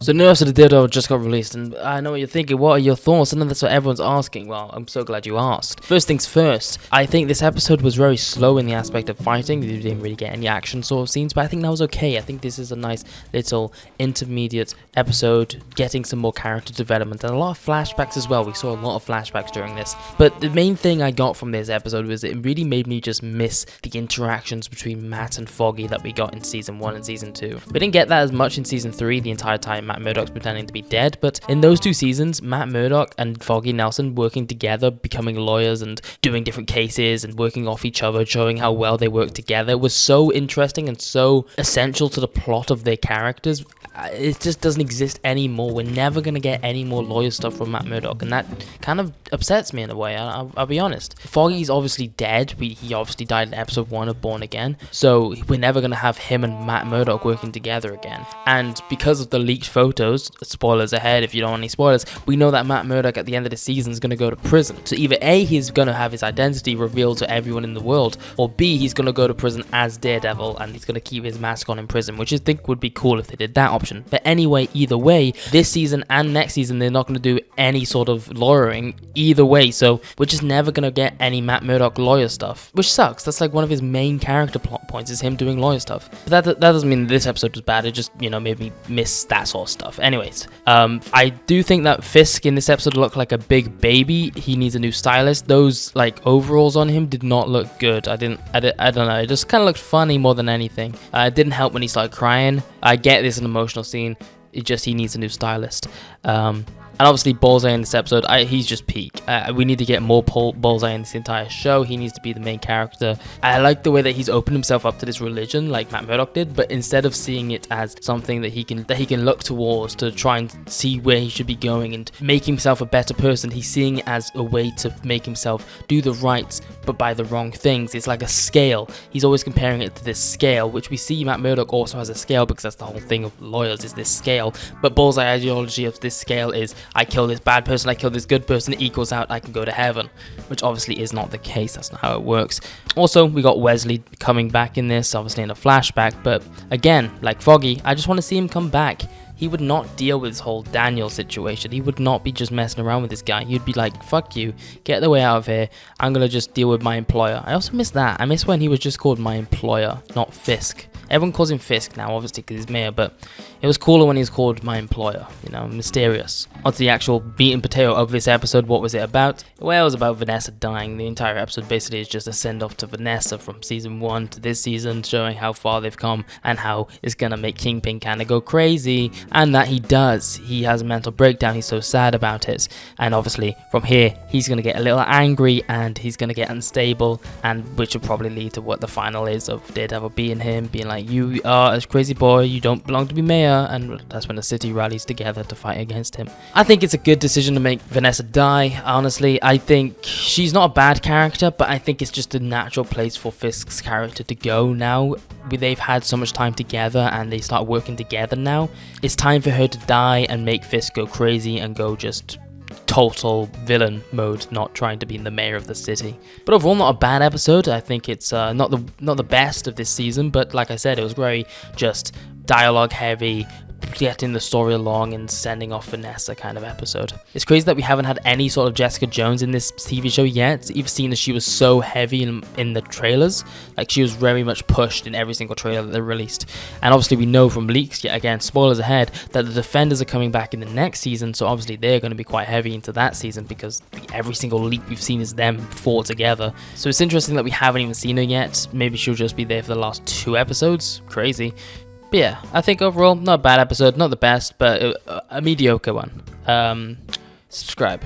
So new episode of Daredevil just got released, and I know what you're thinking. What are your thoughts? And that's what everyone's asking. Well, I'm so glad you asked. First things first, I think this episode was very slow in the aspect of fighting. You didn't really get any action sort of scenes, but I think that was okay. I think this is a nice little intermediate episode, getting some more character development and a lot of flashbacks as well. We saw a lot of flashbacks during this. But the main thing I got from this episode was it really made me just miss the interactions between Matt and Foggy that we got in season 1 and season 2. We didn't get that as much in season 3 the entire time Matt Murdock's pretending to be dead, but in those 2 seasons, Matt Murdock and Foggy Nelson working together, becoming lawyers and doing different cases and working off each other, showing how well they work together was so interesting and so essential to the plot of their characters. It just doesn't exist anymore. We're never going to get any more lawyer stuff from Matt Murdock, and that kind of upsets me in a way, I'll be honest. Foggy's obviously dead. He obviously died in episode 1 of Born Again, so we're never going to have him and Matt Murdock working together again. And because of the leaked photos, spoilers ahead if you don't want any spoilers, we know that Matt Murdock at the end of the season is going to go to prison. So either A, he's going to have his identity revealed to everyone in the world, or B, he's going to go to prison as Daredevil and he's going to keep his mask on in prison, which I think would be cool if they did that option. But anyway, either way, this season and next season, they're not going to do any sort of lawyering either way, so we're just never going to get any Matt Murdock lawyer stuff, which sucks. That's like one of his main character plot points, is him doing lawyer stuff. But that doesn't mean this episode was bad. It just, made me miss that sort of stuff. Anyways, I do think that Fisk in this episode looked like a big baby. He needs a new stylist. Those like overalls on him did not look good. I don't know. It just kind of looked funny more than anything. It didn't help when he started crying. I get this an emotional scene. He needs a new stylist. And obviously Bullseye in this episode, he's just peak. We need to get more Bullseye in this entire show. He needs to be the main character. I like the way that he's opened himself up to this religion like Matt Murdock did, but instead of seeing it as something that he can look towards to try and see where he should be going and make himself a better person, he's seeing it as a way to make himself do the right but by the wrong things. It's like a scale. He's always comparing it to this scale, which we see Matt Murdock also has a scale, because that's the whole thing of lawyers, is this scale. But Bullseye ideology of this scale is, I kill this bad person, I kill this good person, it equals out, I can go to heaven, which obviously is not the case. That's not how it works. Also, we got Wesley coming back in this, obviously in a flashback, but again, like Foggy, I just want to see him come back. He would not deal with this whole Daniel situation. He would not be just messing around with this guy. He'd be like, fuck you, get the way out of here, I'm gonna just deal with my employer. I also miss that. I miss when he was just called my employer, not Fisk. Everyone calls him Fisk now, obviously, because he's mayor, but it was cooler when he was called my employer, mysterious. Onto the actual meat and potato of this episode. What was it about? Well, it was about Vanessa dying. The entire episode basically is just a send-off to Vanessa from season 1 to this season, showing how far they've come and how it's gonna make Kingpin kind of go crazy, and that he does. He has a mental breakdown, he's so sad about it, and obviously from here, he's gonna get a little angry and he's gonna get unstable, and which will probably lead to what the final is of Daredevil being him, being like, you are a crazy boy, you don't belong to be mayor, and that's when the city rallies together to fight against him. I think it's a good decision to make Vanessa die, honestly. I think she's not a bad character, but I think it's just a natural place for Fisk's character to go now. They've had so much time together and they start working together now. It's time for her to die and make Fisk go crazy and go just total villain mode, not trying to be the mayor of the city. But overall, not a bad episode. I think it's not the best of this season, but like I said, it was very just dialogue heavy, getting the story along and sending off Vanessa kind of episode. It's crazy that we haven't had any sort of Jessica Jones in this TV show yet. Even seeing that she was so heavy in the trailers, like she was very much pushed in every single trailer that they released. And obviously we know from leaks, yet again, spoilers ahead, that the Defenders are coming back in the next season, so obviously they're going to be quite heavy into that season because every single leak we've seen is them four together. So it's interesting that we haven't even seen her yet. Maybe she'll just be there for the last 2 episodes. Crazy. But yeah, I think overall, not a bad episode, not the best, but a mediocre one. Subscribe.